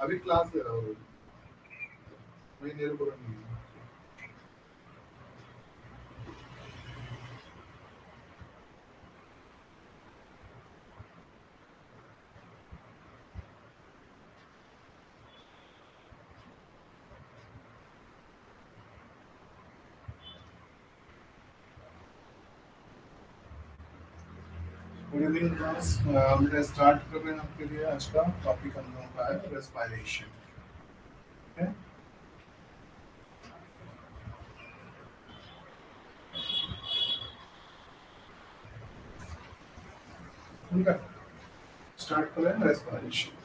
अभी क्लास ले रहा हूँ, मैं नेहरू को नहीं। गुड इवनिंग क्लास, हम स्टार्ट कर रहे हैं आपके लिए। आज का टॉपिक हम लोगों का है रेस्पिरेशन। ठीक है, ठीक है, स्टार्ट कर रहे हैं रेस्पिरेशन।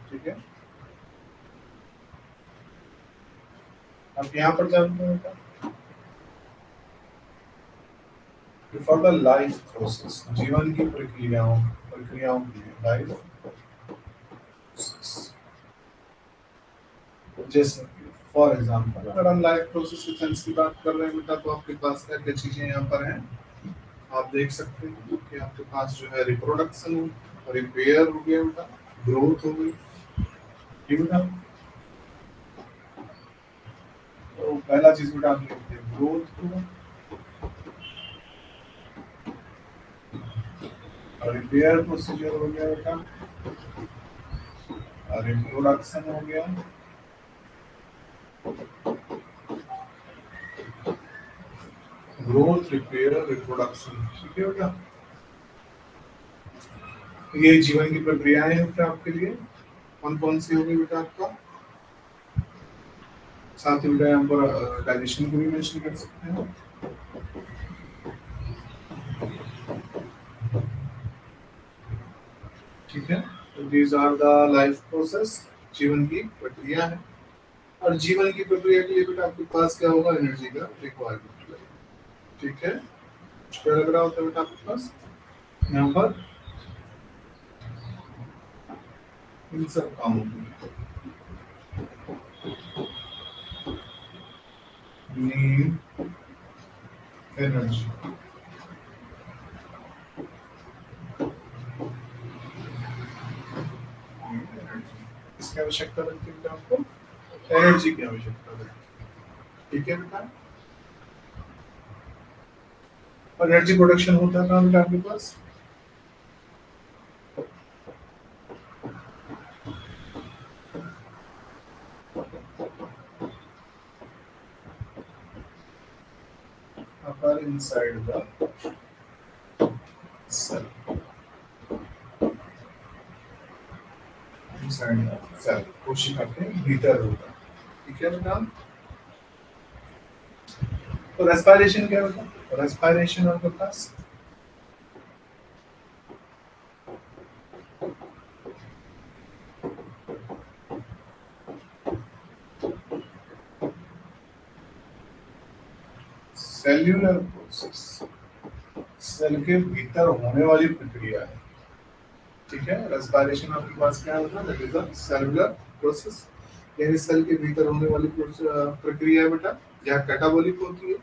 ठीक है, अब यहाँ पर जानते हैं फॉर द लाइफ प्रोसेस, जीवन की प्रक्रियाओं प्रक्रियाओं के लिए लाइफ प्रोसेस। जैसे फॉर एग्जाम्पल अगर हम लाइफ प्रोसेस के सेंस की बात कर रहे हैं बेटा, तो आपके पास क्या क्या चीजें यहाँ पर हैं। आप देख सकते हैं कि आपके पास जो है रिप्रोडक्शन हो, रिपेयर हो गया बेटा, ग्रोथ हो गई। ठीक है बेटा, तो पहला चीज बेटा आप लिखते हैं ग्रोथ को, रिपेयर प्रोसीजर हो गया बेटा, रिप्रोडक्शन हो गया, ग्रोथ, रिपेयर, रिप्रोडक्शन। ठीक है बेटा, ये जीवन की प्रक्रियाएं हैं बेटा आपके लिए। कौन कौन सी होगी बेटा आपका, साथ ही बेटा यहाँ पर डाइजेशन को भी मेंशन कर सकते हैं। ठीक है, तो these are the life process, जीवन की प्रक्रिया है। और जीवन की प्रक्रिया के लिए बेटा आपके पास क्या होगा, एनर्जी का रिक्वायरमेंट। ठीक है, क्या लग रहा होता है बेटा आपके पास यहाँ पर इन सब कामों के लिए नीड एनर्जी। इसकी आवश्यकता लगती है बेटा आपको, एनर्जी की आवश्यकता लगती है। ठीक है बेटा, और एनर्जी प्रोडक्शन होता है कहाँ बेटा आपके पास, inside the cell, inside the cell, कोशिका के भीतर होता है। ठीक है बेटा, तो रेस्पिरेशन क्या होता है, रेस्पिरेशन आपके पास सेल्यूलर प्रोसेस, सेल के भीतर होने वाली प्रक्रिया है। ठीक है, रेस्पिरेशन आपके पास क्या होता है, that is a cellular process, यानी सेल के भीतर होने वाली प्रक्रिया है बेटा, जहाँ कैटाबॉलिक होती है।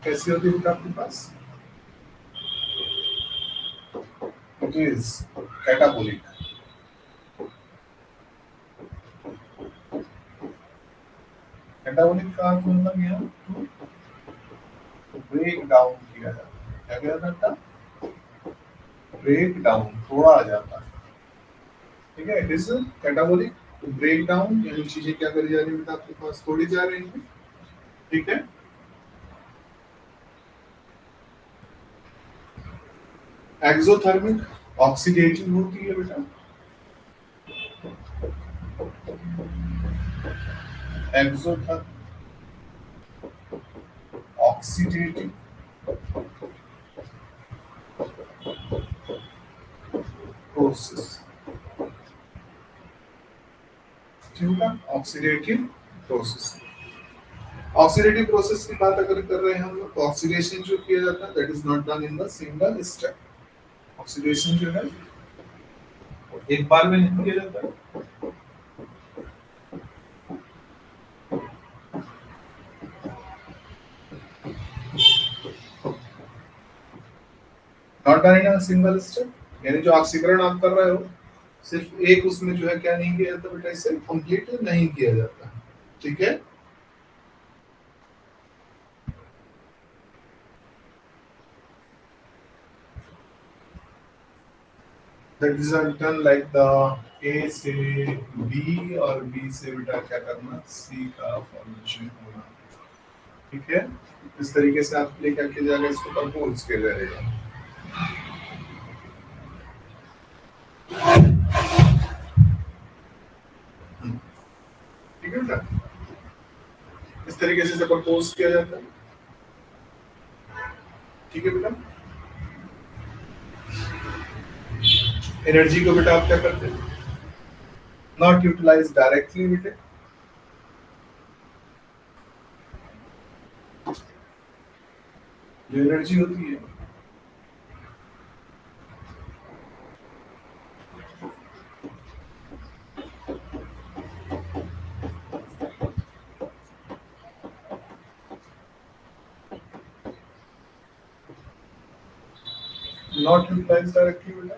कैसी होती है बेटा आपके पास, इट इज कैटाबॉलिक। कैटाबॉलिक का अर्थ मतलब यहाँ ब्रेक डाउन किया जाता है। क्या किया जाता है, ब्रेक डाउन, तोड़ा आ जाता है। ठीक है, it is catabolic, break down, यानी चीजें क्या करी जा रही है बेटा आपके पास, तोड़ी जा रही है। ठीक है, एक्सोथर्मिक ऑक्सीडेटिव होती है बेटा, एक्सोथर्मिक ऑक्सीडेटिव प्रोसेस। ठीक है, ऑक्सीडेटिव प्रोसेस। ऑक्सीडेटिव प्रोसेस की बात अगर कर रहे हैं हम लोग, तो ऑक्सीडेशन जो किया जाता है that is not done in the single step. Oxidation जो है एक बार में नहीं किया जाता है, not done in a single step, यानी जो ऑक्सीकरण आप कर रहे हो सिर्फ एक उसमें जो है क्या नहीं किया जाता बेटा, इसे कंप्लीट नहीं किया जाता, ठीक है। That is done like the ए से बी और बी से बेटा क्या करना, सी का फॉर्मेशन होना, ठीक है। इस तरीके से आप प्ले क्या किया जाएगा, इसको कंपोज किया जाएगा। ठीक है बेटा, इस तरीके से कंपोज किया जाता है, ठीक है बेटा। एनर्जी को बेटा आप क्या करते हैं, नॉट यूटिलाइज डायरेक्टली बेटे, जो एनर्जी होती है नॉट यूटिलाइज डायरेक्टली बेटा,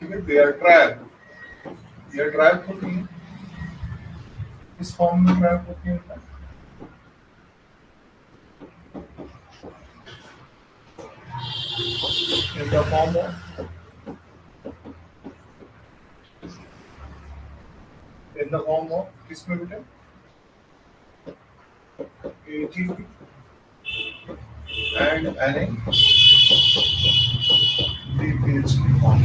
ठीक है। दे आर ट्रैप, ये ट्रैप होती है, इस फॉर्म में ट्रैप होती है बेटा, इनका फॉर्म है, इन द फॉर्म ऑफ किसमें बेटा, एटीपी एंड NADPH की फॉर्म,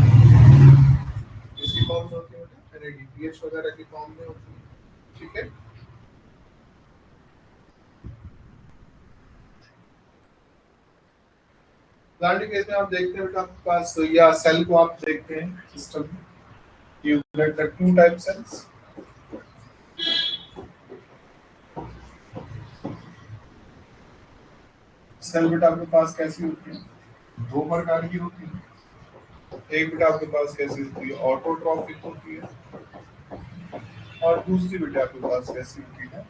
इसकी फॉर्म होती है बेटा, NADPH वगैरह की फॉर्म में होती है, ठीक है। प्लांट केस में आप देखते हैं बेटा आपके पास, या सेल को आप देखते हैं सिस्टम में, you get the two type cells, cell बेटा आपके पास कैसी होती है, दो प्रकार की होती है। एक बेटा आपके पास कैसी होती है, ऑटोट्रॉफिक होती है, और दूसरी बेटा आपके पास कैसी होती है,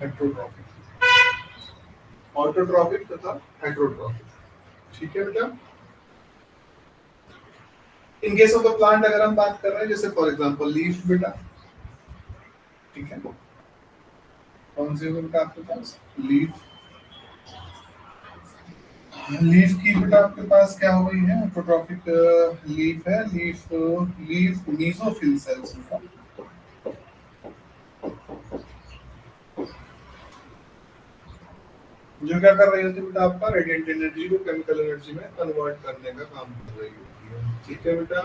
हेट्रोट्रॉफिक, ऑटोट्रॉफिक तथा हेट्रोट्रॉफिक, ठीक है बेटा। इन केस ऑफ द प्लांट अगर हम बात कर रहे हैं, जैसे फॉर एग्जांपल लीफ बेटा, ठीक है, कौन सी होगी बेटा आपके पास, लीफ, लीफ की बेटा आपके पास क्या हो गई है, ऑटोट्रॉफिक लीफ है, लीफ लीफ मीसोफिल सेल्स बेटा, जो क्या कर रही होती है बेटा, आपका रेडिएंट एनर्जी को केमिकल एनर्जी में कन्वर्ट करने का काम कर रही होती है, ठीक है बेटा।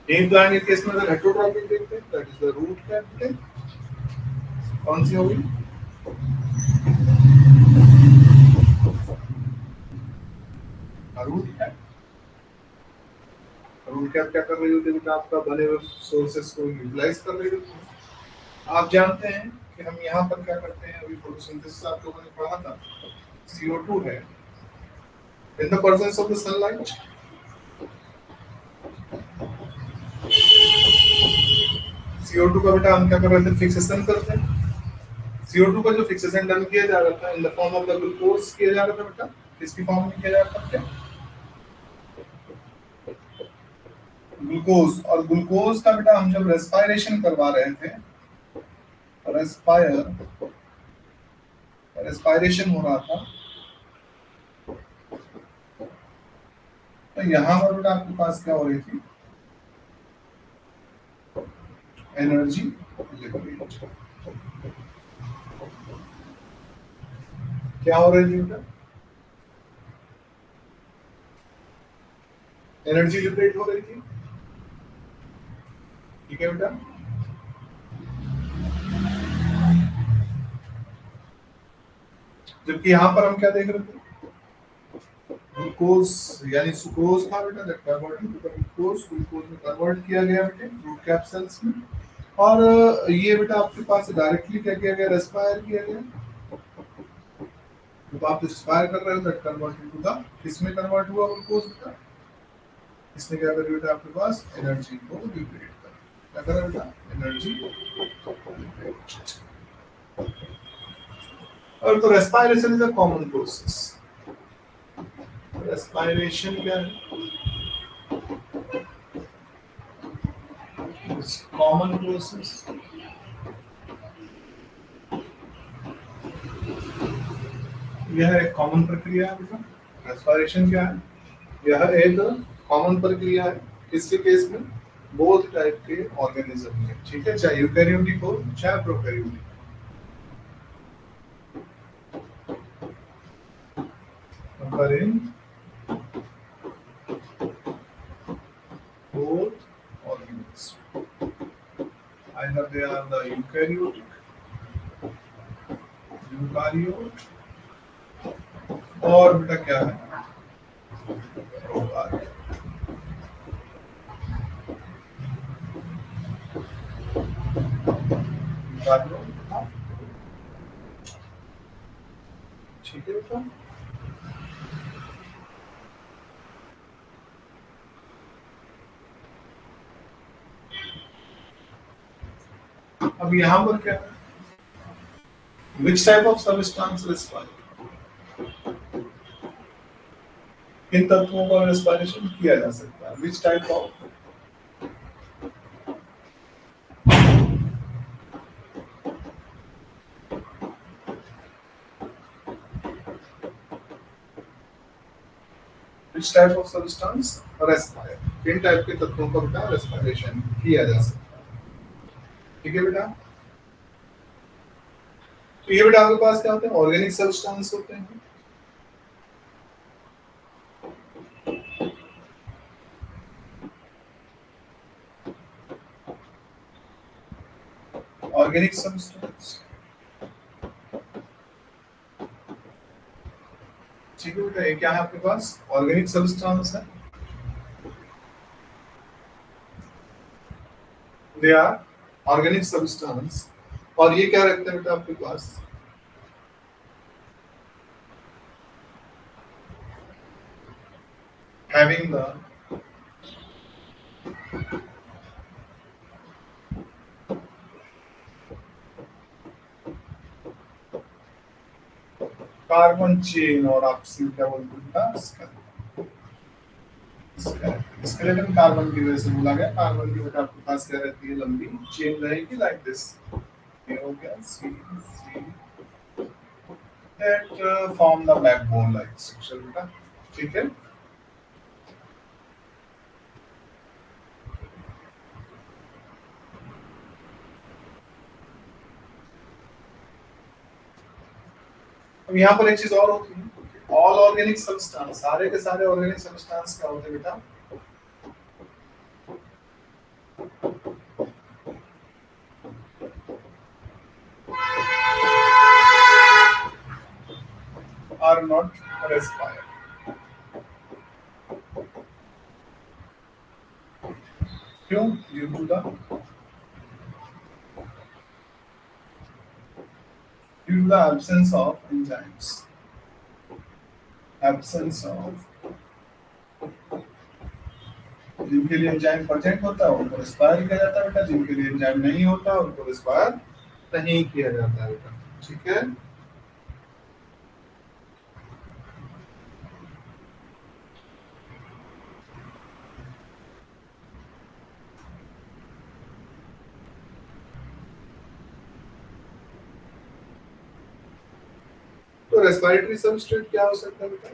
एक प्लांट के केस में अगर हेट्रोट्रॉपिक देखते हैं, that is the root capital, कौन सी होगी, रूट कैप, रूट कैप क्या कर रही होती है बेटा, आपका बने हुए सोर्सेस को यूटिलाइज कर रही होती है। आप जानते हैं कि हम यहाँ पर क्या करते हैं, अभी फोटोसिंथेसिस आप लोगों ने पढ़ा था, CO2 है, in the presence of the sunlight, CO2 का बेटा हम क्या कर रहे थे, फिक्सेशन करते हैं, CO2 का जो फिक्सेशन डन किया जा रहा था in the form of the glucose किया जा रहा था बेटा, इसकी फॉर्म में किया जा रहा था क्या, ग्लूकोज, और ग्लूकोज का बेटा हम जब रेस्पिरेशन करवा रहे थे, रेस्पिरेशन हो रहा था, तो यहाँ पर बेटा आपके पास क्या हो रही थी, एनर्जी लिबरेट, क्या हो रही थी बेटा, एनर्जी लिबरेट हो रही थी, ठीक है बेटा। जबकि यहाँ पर हम क्या देख रहे थे, ग्लूकोज यानी सुक्रोज था बेटा, that convert into glucose, glucose में कन्वर्ट किया गया बेटे रूट कैप्सूल्स में, और ये बेटा आपके पास डायरेक्टली क्या किया गया, रेस्पायर किया गया, जब आप रेस्पायर कर रहे हो दैट कन्वर्ट इनटू द, किसमें कन्वर्ट हुआ ग्लूकोज बेटा, इसने क्या करा बेटा आपके पास एनर्जी को लिबरेट कर, क्या करा बेटा एनर्जी लिबरेट। और तो respiration is a common process. Respiration क्या है? Common process. यह एक कॉमन प्रक्रिया है बेटा। रेस्पिरेशन क्या है? यह एक कॉमन प्रक्रिया है किसके केस में? बोथ टाइप के ऑर्गेनिज्म में, ठीक है, चाहे यूकैरियोटिक हो चाहे prokaryotic. occurring both organisms, either they are the eukaryotic, eukaryote, और बेटा क्या है प्रोकारियोट। ठीक है बेटा। अब यहाँ पर क्या है? Which type of substance respire? इन तत्वों का रेस्पिरेशन किया जा सकता है। Which type of? Which type of substance respire? किन टाइप के तत्वों का बेटा रेस्पिरेशन किया जा सकता है? ठीक है बेटा। तो ये बेटा आपके पास क्या होते हैं? ऑर्गेनिक सब्सटेंस होते हैं। ऑर्गेनिक सब्सटेंस, ठीक है बेटा। ये क्या है आपके पास? ऑर्गेनिक सब्सटेंस है। They are organic substance. और ये क्या रखते हैं बेटा आपके पास? हैविंग द कार्बन चेन, और आपसे क्या बोलते हैं स्केलेटन। कार्बन की वजह से बोला गया। कार्बन की बेटा आपके पास क्या रहती है? लंबी चेन रहेगी लाइक दिस। ये हो गया सी सी that form the backbone like structure बेटा, ठीक है। अब यहाँ पर एक चीज और होती है, ऑल ऑर्गेनिक सब्सटेंस, सारे के सारे ऑर्गेनिक सब्सटेंस क्या होते हैं बेटा? Are not respire. क्यों? Due to the absence of enzymes, absence of, जिनके लिए एंजाइम प्रेजेंट होता है उनको रेस्पायर किया जाता है बेटा, जिनके लिए एंजाइम नहीं होता उनको रेस्पायर नहीं किया जाता है बेटा, ठीक है। तो रेस्पिरेटरी सबस्ट्रेट क्या हो सकता है बेटा?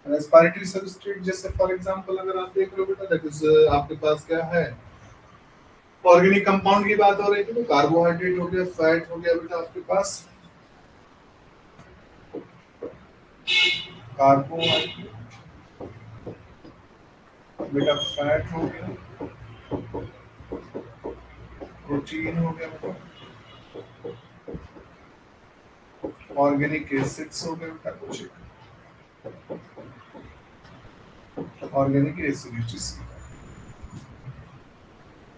रेस्पिरेटरी सबस्ट्रेट जैसे फॉर एग्जांपल अगर आप देख लो बेटा, दैट इज आपके पास क्या है? ऑर्गेनिक कंपाउंड की बात हो रही थी, तो कार्बोहाइड्रेट हो गया, फैट हो गया बेटा आपके पास। कार्बोहाइड्रेट बेटा, फैट हो गया, प्रोटीन हो गया बेटा, ऑर्गेनिक एसिड्स हो गए बेटा कुछ, ऑर्गेनिक एसिडिटी।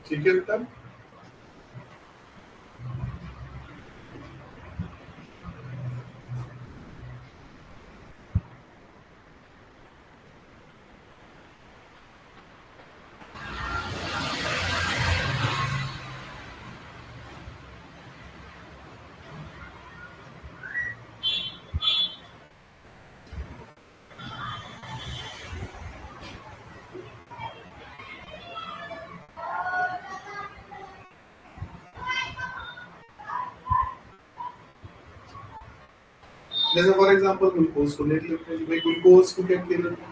ठीक है बेटा। जैसे फॉर एग्जांपल ग्लूकोज को देख लेते हैं भाई, ग्लूकोज को क्या किया जाता है?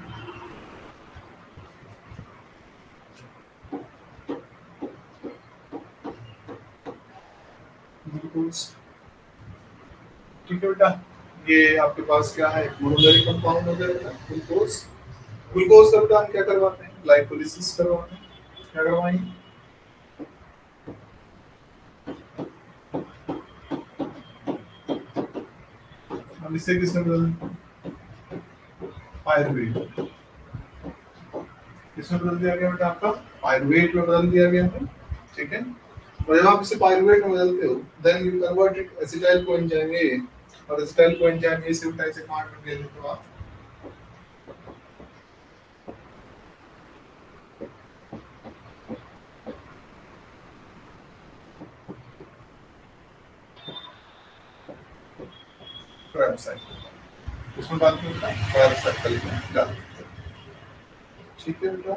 ग्लूकोज, ठीक है बेटा। ये आपके पास क्या है, मोनोमेरिक कंपाउंड हो गया बेटा ग्लूकोज। ग्लूकोज का बेटा हम क्या करवाते हैं, ग्लाइकोलिसिस करवाते हैं। क्या करवाएंगे? हम इसे किसमें बदल, पायरुवेट। किसमें बदल दिया गया बेटा आपका, पायरुवेट में बदल दिया गया है। ठीक है। और जब आप इसे पायरुवेट में बदलते हो, then you convert it acetyl coenzyme A, और एसिटाइल कोएंजाइम ए से उठा इसे कहां कर दिया तो आप क्रेब साइकिल, उसमें बात करता है क्रेब साइकिल में डाल। ठीक है बेटा।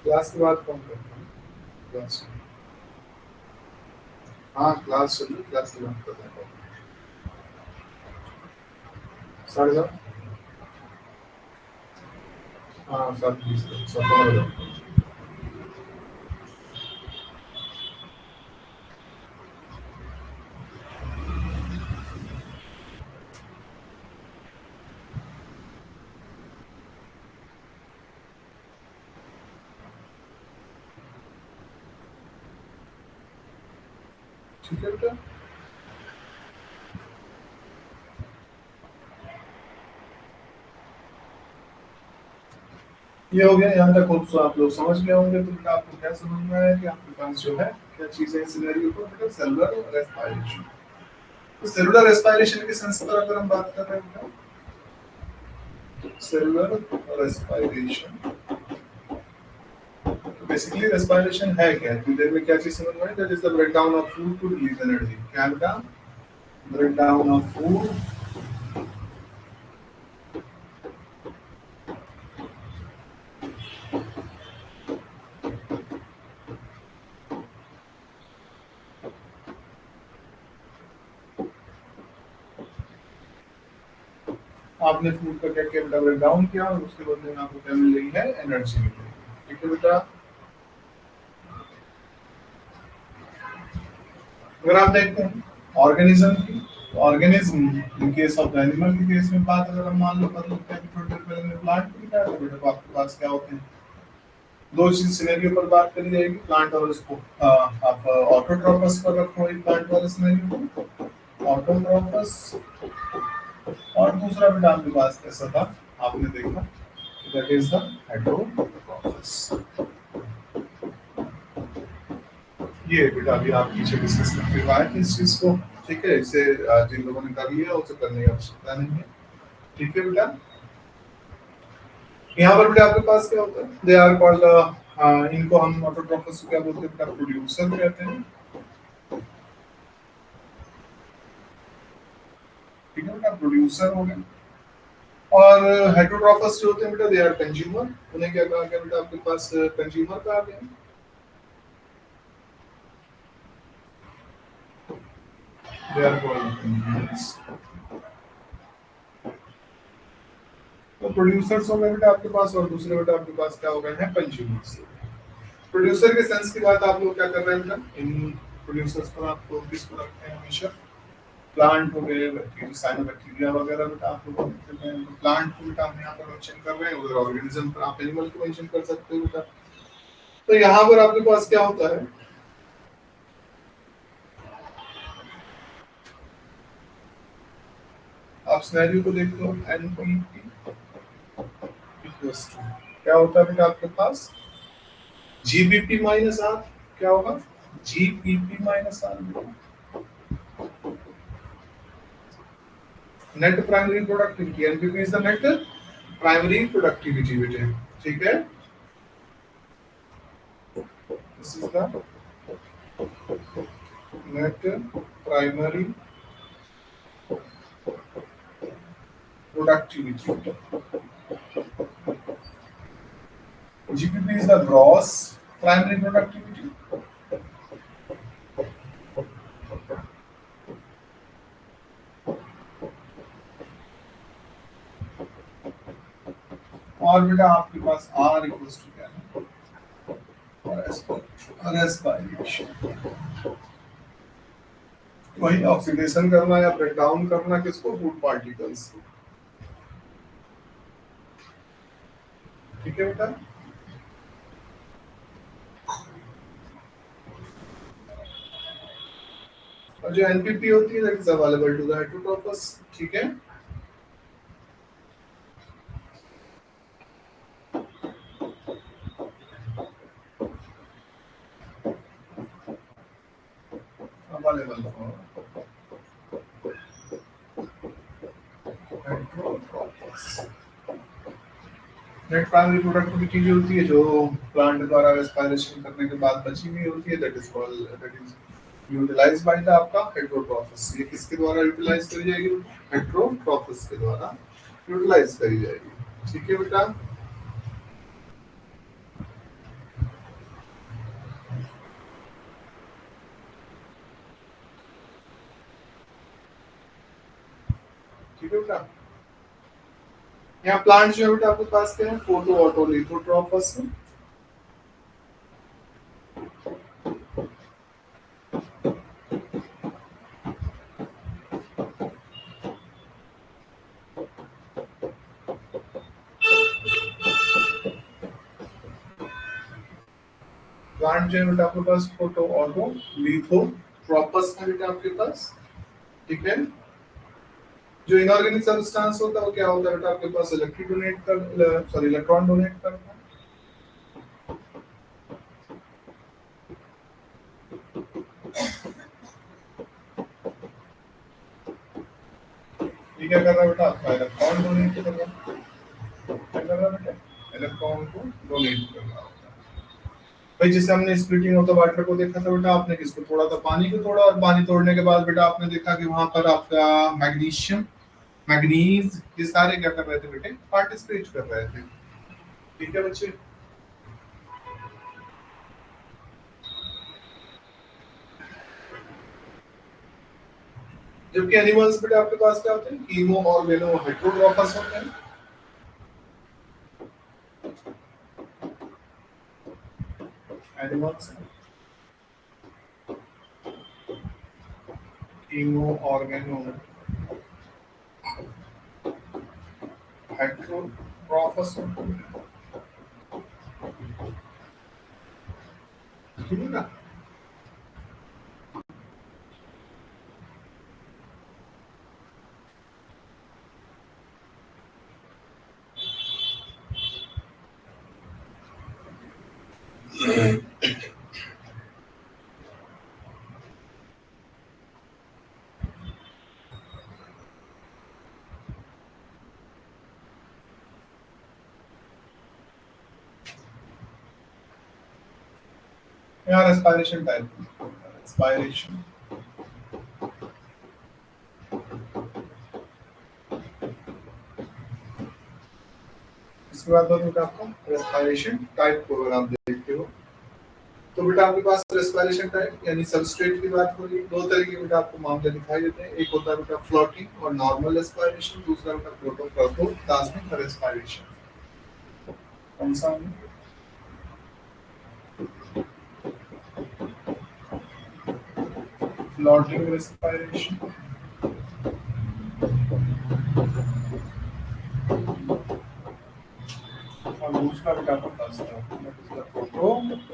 क्लास के बाद कौन करता है? क्लास, हाँ क्लास चलिए, क्लास के बाद करते हैं। 7:30, हाँ 7:20 तक, 7:15। ठीक है बेटा। ये हो गया यहाँ तक, होप सो आप लोग समझ गए होंगे। तो बेटा आपको क्या समझ में आया कि आपके पास जो है क्या चीजें हैं सिनेरियो को, बेटा सेलुलर रेस्पिरेशन। तो सेलुलर रेस्पिरेशन के सेंस पर अगर हम बात कर रहे हैं, सेलुलर रेस्पिरेशन, तो बेसिकली रेस्पिरेशन है क्या, इतनी देर में क्या चीज समझ में आई, that is the break down of food to release energy. क्या बेटा, ब्रेक डाउन ऑफ फूड आपने फूड का क्या किया बेटा, ब्रेक डाउन किया, और उसके बदले में आपको क्या मिल रही है, एनर्जी मिल रही है। ठीक है बेटा। अगर आप देखते हैं ऑर्गेनिज्म की, organism in case of animal के केस में बात अगर हम मान लो कर लेते हैं थोड़ी देर पहले हमने प्लांट की क्या, तो बेटा आपके पास क्या होते हैं, दो चीज सिनेरियो पर बात करी जाएगी, प्लांट और उसको आप ऑटोट्रोपस पर रखो एक प्लांट वाले सिनेरियो को, ऑटोट्रोपस। और दूसरा बेटा आपके पास कैसा था, आपने देखा, दैट इज द हेटेरोट्रोपस। ये बेटा अभी आप पीछे डिस्कस करते हुए आए थे इस चीज को। ठीक है, इसे जिन लोगों ने कर लिया उसे करने की आवश्यकता नहीं है। ठीक है बेटा। यहाँ पर बेटा आपके पास क्या होता है, दे आर कॉल्ड, इनको हम ऑटोट्रोफस को क्या बोलते हैं बेटा, प्रोड्यूसर कहते हैं। ठीक है बेटा, प्रोड्यूसर हो गए। और हेटरोट्रॉफस जो होते हैं बेटा, दे आर कंज्यूमर। उन्हें क्या कहा गया बेटा, आपके पास कंज्यूमर कहा गया। They are called consumers. तो प्रोड्यूसर्स हो गए बेटा आपके पास, और दूसरे बेटा आपके पास क्या हो गए हैं, कंज्यूमर्स। प्रोड्यूसर के सेंस की बात आप लोग क्या कर रहे हैं बेटा, इन प्रोड्यूसर्स पर आपको किसको रखते हैं हमेशा, प्लांट हो गए, बैक्टीरिया वगैरह बेटा आप लोग देखते हैं। प्लांट को बेटा हम यहाँ पर मेंशन कर रहे हैं, उधर ऑर्गेनिज्म पर आप एनिमल को मेंशन कर सकते हो बेटा। तो यहाँ पर आपके पास क्या होता है, आप सिनेरियो को देख लो, एनपीपी इक्वल्स टू क्या होता है बेटा आपके पास, जीपीपी माइनस आर। क्या होगा, GPP minus R, net primary productivity. NPP is the net primary productivity बेटे, ठीक है। This is the net primary productivity. GPP is the gross primary productivity. और बेटा आपके पास R इक्वल्स टू क्या है, रेस्पिरेशन। वही ऑक्सीडेशन करना या ब्रेक डाउन करना किसको, फूड पार्टिकल्स। ठीक है बेटा। और जो एनपीपी होती है that is available to the heterotrophs, ठीक है। Available heterotrophs. Net primary productivity जो होती है, जो प्लांट द्वारा रेस्पिरेशन करने के बाद बची हुई होती है, that is called, that is utilize by the आपका हेटरोट्रोफस। ये किसके द्वारा यूटिलाइज करी जाएगी, हेटरोट्रोफस के द्वारा यूटिलाइज करी जाएगी। ठीक है बेटा। ठीक है बेटा। यहाँ प्लांट जो है बेटा आपके पास क्या है, फोटो ऑटो लिथोट्रोफस। प्लांट जो है बेटा आपके पास फोटो ऑटो लिथोट्रोपस है बेटा आपके पास, ठीक है। जो इनऑर्गेनिक सब्सटेंस होता है वो क्या होता है बेटा आपके पास, इलेक्ट्रिक डोनेट कर, सॉरी इलेक्ट्रॉन डोनेट करता है। ये क्या कर रहा है बेटा, आपका इलेक्ट्रॉन डोनेट कर रहा है। क्या कर रहा है बेटा, इलेक्ट्रॉन को डोनेट कर रहा होता है। भाई जैसे हमने स्प्लिटिंग ऑफ द वाटर को देखा था बेटा, आपने किसको तोड़ा था, पानी को तोड़ा, और पानी तोड़ने के बाद बेटा आपने देखा कि वहां पर आपका मैग्नीशियम, मैग्नीज, ये सारे क्या कर रहे थे बेटे, पार्टिसिपेट कर रहे थे। ठीक है बच्चे। जबकि एनिमल्स बेटा आपके पास क्या होते हैं, कीमो ऑर्गेनो हेटरोट्रोफस होते हैं। एनिमल्स कीमो ऑर्गेनो हेटरोट्रोफस होते हैं। ठीक है ना। यहाँ रेस्पिरेशन टाइप, रेस्पिरेशन। इसके बाद बेटा आपका रेस्पिरेशन टाइप को अगर आप देखते हो तो बेटा आपके पास रेस्पिरेशन टाइप यानी सबस्ट्रेट की बात हो रही है। दो तरह के बेटा आपको मामले दिखाई देते हैं, एक होता है बेटा फ्लोटिंग और नॉर्मल रेस्पिरेशन, दूसरा बेटा प्रोटोप्लाज्मिक रेस्पिरेशन। कौन सा फ्लोटिंग रेस्पिरेशन और दूसरा बेटा आपका प्रोटोप्लाज्मिक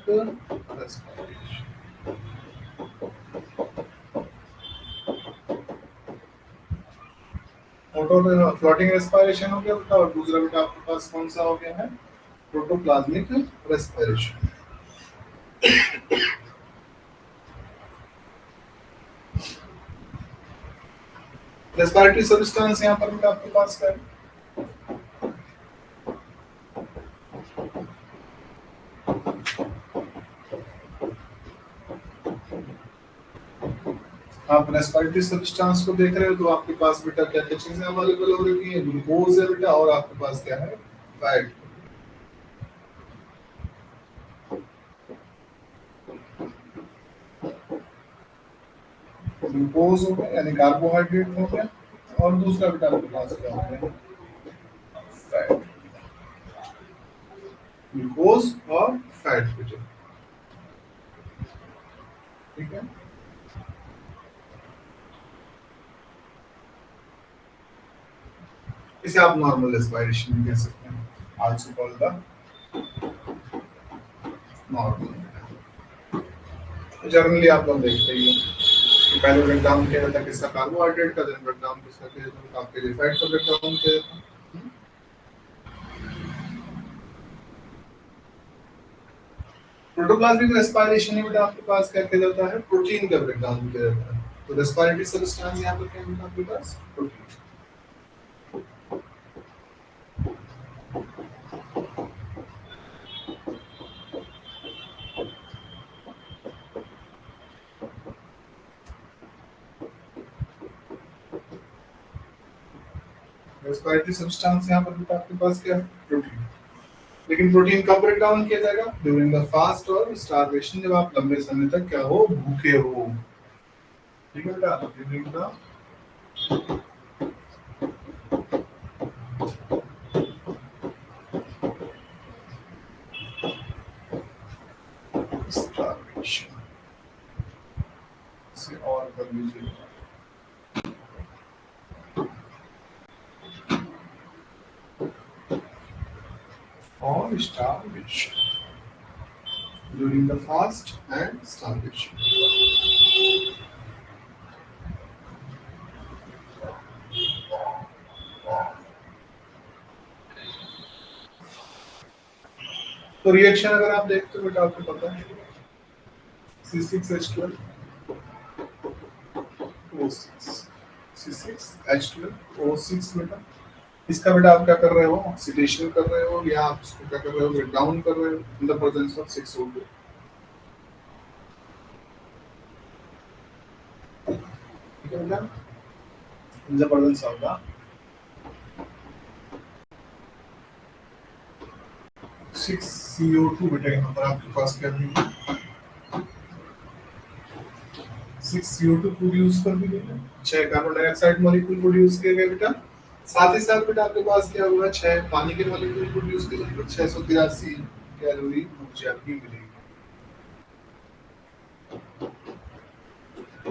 रेस्पिरेशन। फ्लोटिंग रेस्पिरेशन हो गया बेटा और दूसरा बेटा आपके पास कौन सा हो गया है प्रोटोप्लाज्मिक रेस्पिरेशन। रेस्पिरेटरी सब्सटेंस यहाँ पर बेटा आपके पास क्या है? आप रेस्पिरेटरी सब्सटेंस को देख रहे हो तो आपके पास बेटा क्या क्या चीजें अवेलेबल हो रही है, ग्लूकोज है बेटा और आपके पास क्या है फैट। ग्लूकोज हो गया यानी कार्बोहाइड्रेट हो गया और दूसरा बेटा आपके पास क्या हो गया फैट। ग्लूकोज और फैट बेटा, ठीक है। इसे आप नॉर्मल रेस्पिरेशन भी कह सकते हैं, also called the normal. Generally आप लोग देखते ही हैं पहले ब्रेकडाउन किया जाता है किसका कार्बोहाइड्रेट का, देन ब्रेकडाउन किसका किया जाता है आपके लिए फैट का ब्रेकडाउन किया जाता है। प्रोटोप्लाज्मिक रेस्पिरेशन में बेटा आपके पास क्या किया जाता है प्रोटीन का ब्रेकडाउन किया जाता है। तो रेस्पिरेटरी सब्सटेंस यहाँ पर क्या है आपके पास प्रोटीन। रेस्पिरेटरी सब्सटेंस यहाँ पर बेटा आपके पास क्या है प्रोटीन। लेकिन प्रोटीन कब ब्रेक डाउन किया जाएगा ड्यूरिंग द फास्ट और स्टारवेशन, जब आप लंबे समय तक क्या हो भूखे हो, ठीक है बेटा। ड्यूरिंग द स्टारवेशन से और कर लीजिए और starvation during the fast and starvation। तो रिएक्शन अगर आप देखते हो बेटा आपको पता है C6H12 O6 C6H12O6 बेटा, इसका बेटा आप क्या कर रहे हो ऑक्सीडेशन कर रहे हो या आप इसको क्या कर रहे हो ब्रेक डाउन कर रहे हो in the presence of 6O2, ठीक है बेटा। In the presence of the 6CO2 बेटा यहाँ पर आपके पास क्या है 6CO2 प्रोड्यूस कर दिए गए, 6 कार्बन डाइऑक्साइड मॉलिक्यूल प्रोड्यूस किए गए बेटा। साथ ही साथ बेटा आपके पास क्या हुआ 6 पानी के मॉलिक्यूल प्रोड्यूस किए गए, 683 कैलोरी ऊर्जा भी मिलेगी।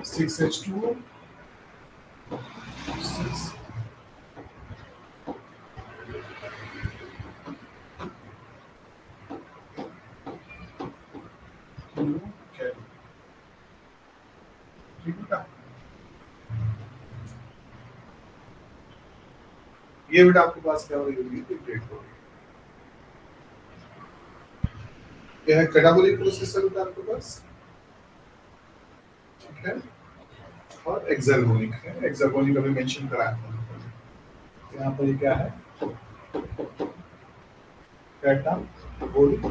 6H2O 6 ये बेटा आपके पास क्या हो रही होगी ब्रेक हो रही है। यह है कैटाबोलिक प्रोसेस बेटा आपके पास, ठीक है। और एक्सर्गोनिक है, एक्सर्गोनिक अभी मेंशन कराया था। यहाँ पर क्या है कैटाबोलिक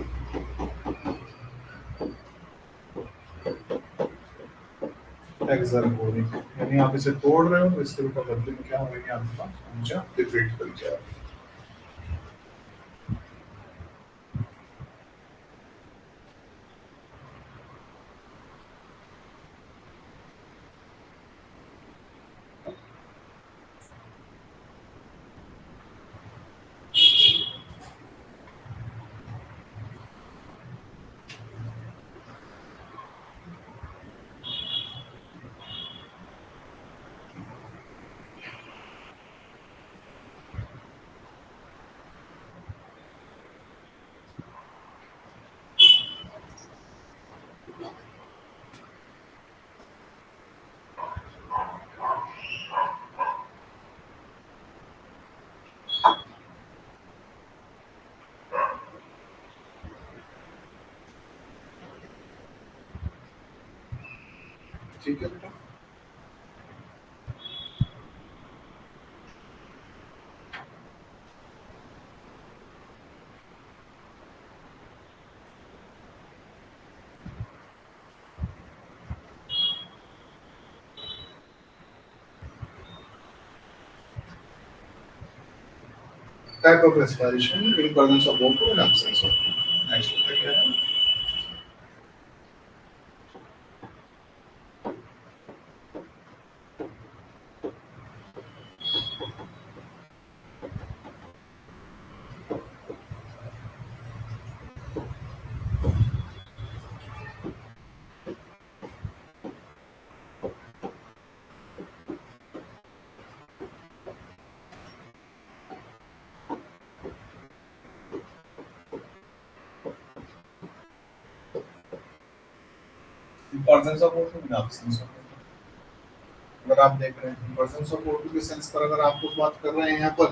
एक्सर्गोनिक यानी आप इसे तोड़ रहे हो तो इसके ऊपर बदले में क्या हो रही है आपके पास ऊर्जा डिप्लीट कर जाएगी। ठीक है बेटा। Type of respiration in presence of O2 and absence of O2. Next बेटा क्या है? Presence of O2 and absence of O2. अगर आप देख रहे हैं presence of O2 के सेंस पर अगर आप लोग बात कर रहे हैं यहाँ पर,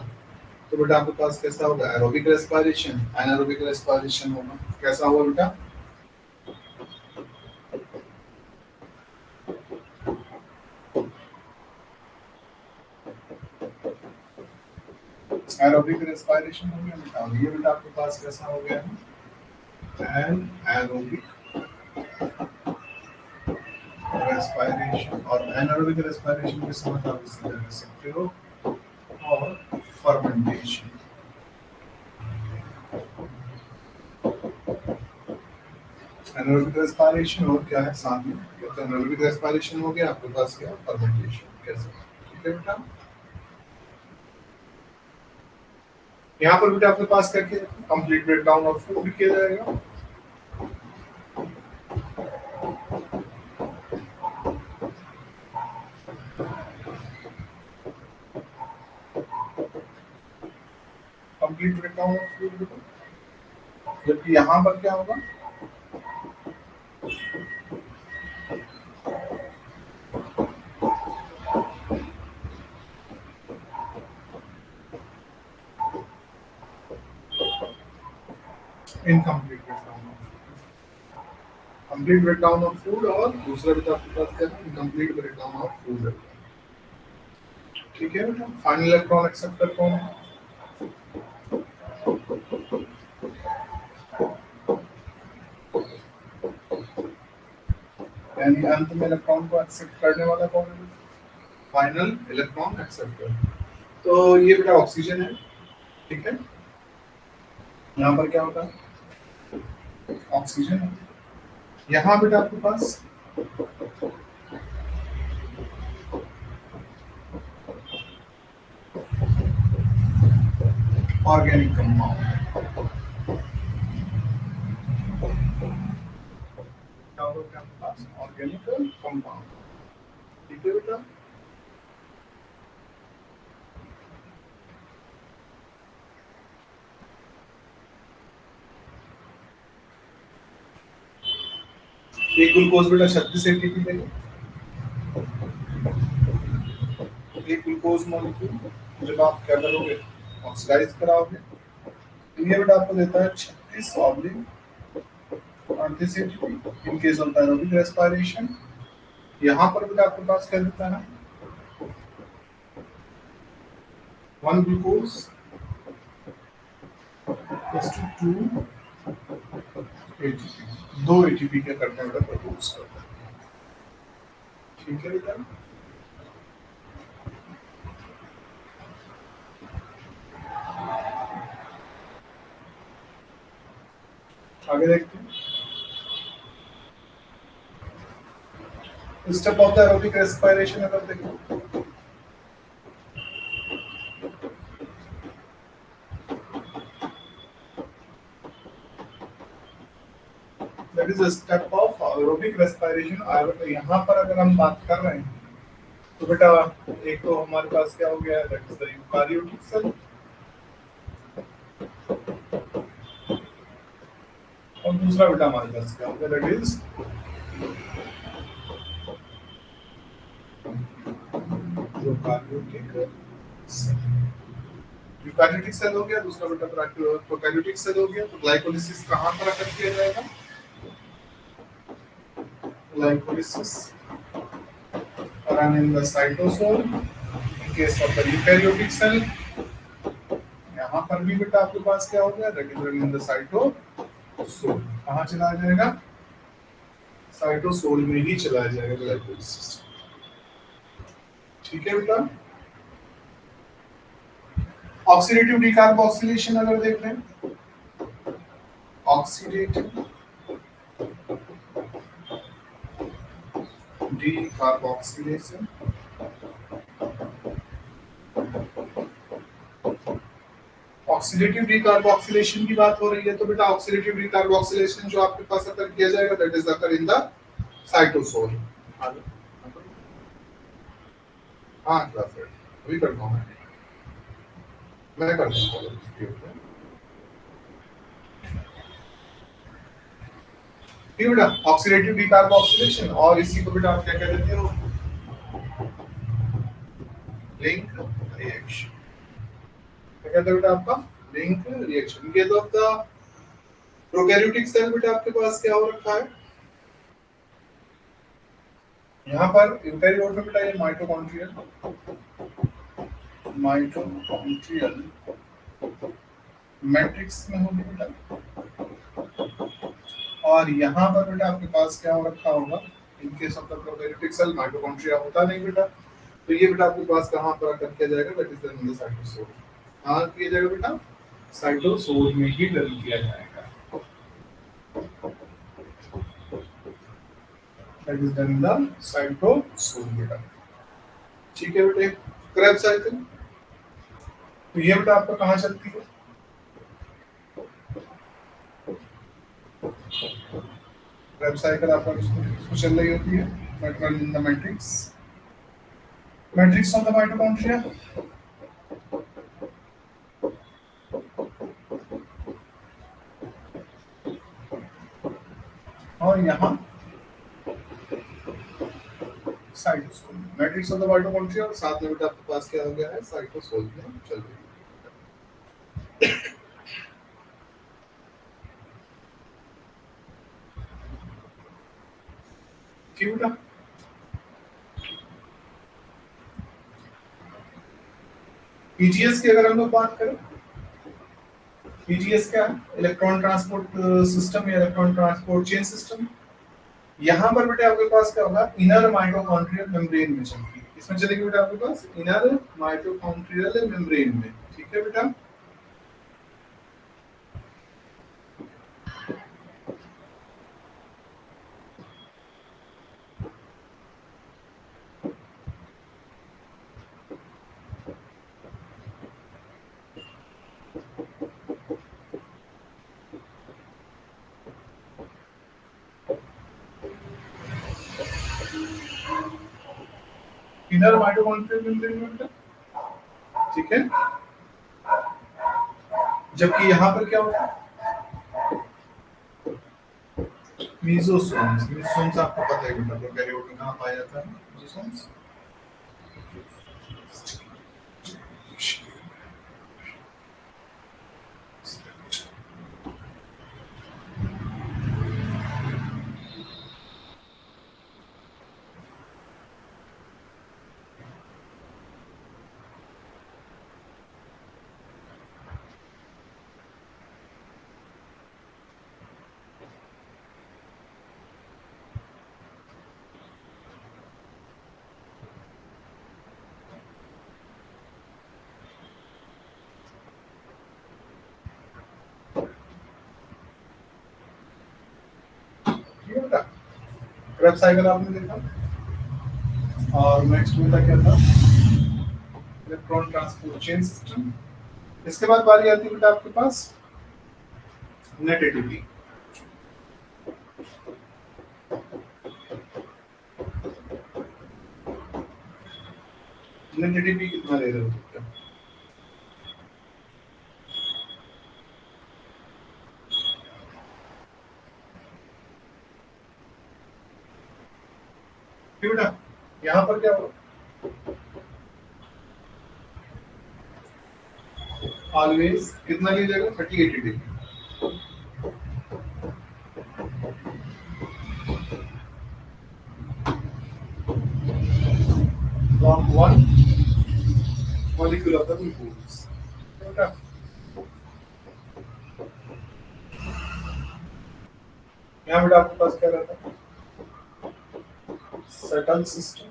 तो बेटा आपके पास कैसा होगा? एरोबिक रेस्पिरेशन, एनारोबिक रेस्पिरेशन होगा। कैसा होगा बेटा? एरोबिक रेस्पिरेशन हो गया बेटा। ये बेटा आपके पास कैसा हो गया है? Anaerobic respiration. और एनारोबिक रेस्पिरेशन के साथ आप इसे ले सकते हो और फर्मेंटेशन। एनारोबिक रेस्पिरेशन और क्या है साथ में? तो एनारोबिक रेस्पिरेशन हो गया आपके पास, क्या फर्मेंटेशन। कैसे? ठीक है बेटा। यहाँ पर बेटा आपके पास क्या किया? कंप्लीट ब्रेकडाउन ऑफ फूड किया जाएगा। कंप्लीट ब्रेकडाउन ऑफ फूड बेटा। जबकि यहाँ पर क्या होगा? Incomplete breakdown of complete breakdown of food, और दूसरा बेटा आपके पास क्या है? Incomplete breakdown of food. ठीक है बेटा। फाइनल इलेक्ट्रॉन एक्सेप्टर कौन है? यानी अंत में इलेक्ट्रॉन को एक्सेप्ट करने वाला कौन है? Final electron acceptor. तो ये बेटा ऑक्सीजन है। ठीक है। यहाँ पर क्या होता है? ऑक्सीजन है। यहाँ बेटा आपके पास ऑर्गेनिक कंपाउंड, क्या होगा आपके पास? Organic compound. ठीक है बेटा। एक ग्लूकोज बेटा 36 एटीपी देगा। एक ग्लूकोज मॉलिक्यूल जब आप क्या करोगे? ऑक्सीडाइज कराओगे, ये बेटा आपको देता है 36 oblique 38 ATP in case of aerobic respiration. यहाँ पर बेटा आपके पास क्या देता है? 1 ग्लूकोज + 2 एटीपी, 2 एटीपी के करते हैं बेटा प्रोड्यूस करता है। ठीक है बेटा। आगे देखते हैं। Step of the aerobic respiration अगर देखो, that is a step of aerobic respiration. यहाँ पर अगर हम बात कर रहे हैं तो बेटा एक तो हमारे पास क्या हो गया? That is the eukaryotic cell, और दूसरा बेटा हमारे पास क्या होगा? That is eukaryotic cell. Eukaryotic cell हो गया, दूसरा बेटा प्रोकैरियोटिक सेल हो गया। तो ग्लाइकोलिसिस कहाँ पर आकर किया जाएगा? Glycolysis run in the cytosol. In case of the eukaryotic cell, यहाँ पर भी बेटा आपके पास क्या हो गया, that is run in the cytosol. कहाँ चला जाएगा, साइटोसोल में ही चला जाएगा ग्लाइकोलाइसिस. ठीक है बेटा. ऑक्सीडेटिव डिकार्बोक्सिलेशन अगर देख लें, ऑक्सीडेटिव डिकार्बोक्सिलेशन, ऑक्सीडेटिव डिकार्बोक्सिलेशन की बात हो रही है, तो बेटा ऑक्सीडेटिव डिकार्बोक्सिलेशन जो आपके पास अगर किया जाएगा, that is occur in the cytosol. हाँ क्लास है, अभी करता हूँ मैं करता हूँ. ठीक बेटा, ऑक्सीडेटिव डिकार्बोक्सिलेशन, और इसी को बेटा आप क्या कह देते हो, लिंक रिएक्शन. क्या कहते हैं बेटा आपका, link reaction. Case of the prokaryotic cell बेटा आपके पास क्या हो रखा है, यहाँ पर यूकैरियोट में बेटा ये माइटोकॉन्ड्रियल मैट्रिक्स में होगी बेटा, और यहाँ पर बेटा आपके पास क्या हो रखा होगा, in case of the prokaryotic cell mitochondria होता नहीं बेटा, तो ये बेटा आपके पास कहाँ पर आकर किया जाएगा, that is in the cytosol. कहाँ किया जाएगा बेटा, साइटोसोल में ही डल किया जाएगा. That is done in the cytosol बेटा. ठीक है बेटे. क्रेब्स साइकिल, तो ये बेटा आपका कहाँ चलती है, क्रेब्स साइकिल आपका इसको चल रही होती है, matrix in the matrix, matrix of the mitochondria. और यहाँ cytosol, matrix of the mitochondria, और साथ में बेटा आपके पास क्या हो गया है, साइटोसोल में चल रही है. ठीक बेटा. पीजीएस की अगर हम लोग बात करें, पीजीएस क्या है, इलेक्ट्रॉन ट्रांसपोर्ट सिस्टम या इलेक्ट्रॉन ट्रांसपोर्ट चेन सिस्टम. यहाँ पर बेटा आपके पास क्या होगा, इनर माइटोकॉन्ड्रियल मेम्ब्रेन में चलेगी. इसमें चलेगी बेटा आपके पास इनर माइटोकॉन्ड्रियल मेम्ब्रेन में. ठीक है बेटा. इनर माइटोकॉन्ड्रियल मेम्ब्रेन में बेटा. ठीक है. जबकि यहाँ पर क्या होता है, मीसोसोम्स. मीसोसोम्स आपको पता है बेटा प्रोकैरियोट में कहाँ पाया जाता है, मीसोसोम्स. क्रेब्स साइकिल आपने देखा, और नेक्स्ट बेटा क्या था, इलेक्ट्रॉन ट्रांसपोर्ट चेन सिस्टम. इसके बाद बारी आती है बेटा आपके पास नेट एटीपी. नेट एटीपी कितना ले रहे हो बेटा, बेटा यहाँ पर क्या होगा, ऑलवेज कितना ले जाएगा, 38 ATP. form one molecule of the glucose. बेटा यहाँ बेटा आपके पास क्या रहता है? सेटल सिस्टम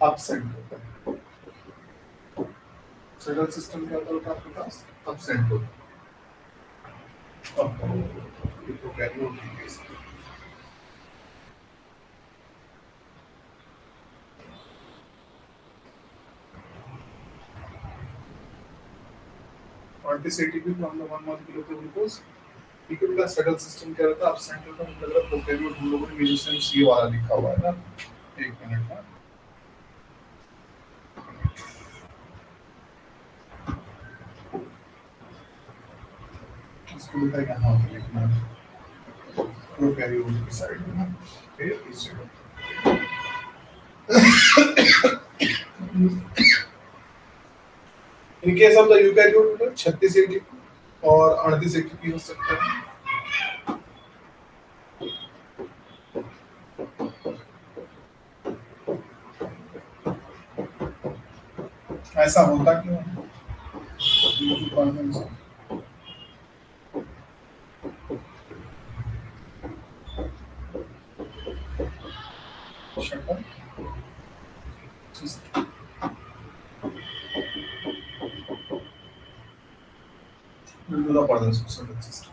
अपसेंट होता है। सेटल सिस्टम क्या होता है आपके पास? अपसेंट होता है। ये तो कैरियोट की केस है। this ATP from the one molecule of the glucose. ठीक है बेटा, सेटल सिस्टम क्या रहता है? अपसेंट होता है। मतलब प्रोकैरियोट हम लोगों ने मेडिसिन सी वाला लिखा हुआ है ना। एक मिनट ना, इसको बेटा यहाँ पे लिखना है प्रोकैरियोट की साइड में ना, फिर इस जगह। इन case of the eukaryote 36 ATP और 38 एटीपी हो सकता है। ऐसा होता क्यों है? system.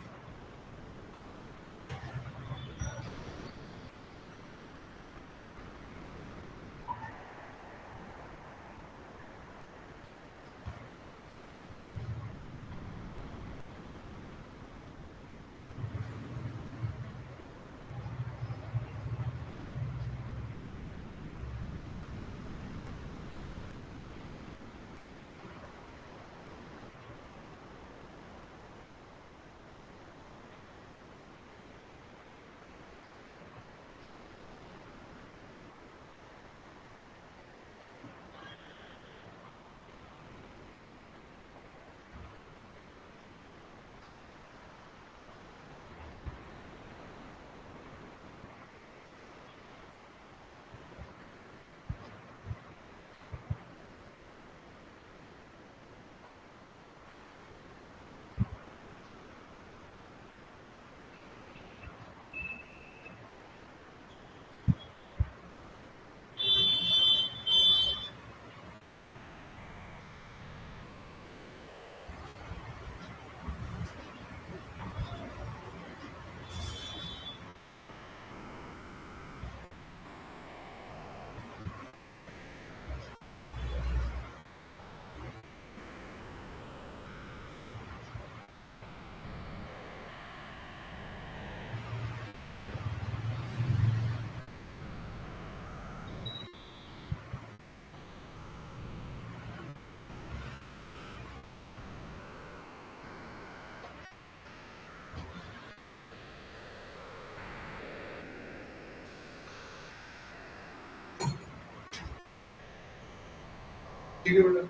ठीक है बेटा,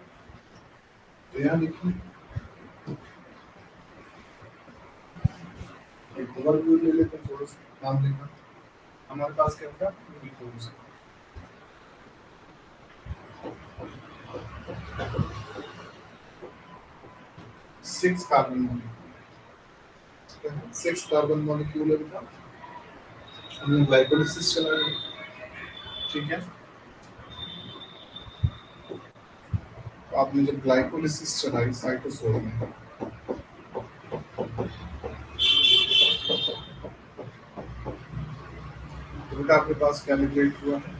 तो यहाँ देखिए एक ओवरव्यू ले लेते हैं, थोड़ा सा नाम लिखना। हमारे पास क्या था? Glucose 6 carbon molecule, 6 carbon molecule है बेटा। हमने ग्लाइकोलिसिस चलाया, ठीक है। तो आपने जब ग्लाइकोलिसिस चलाई साइटोसोल में, तो बेटा आपके पास क्या लिबरेट हुआ है?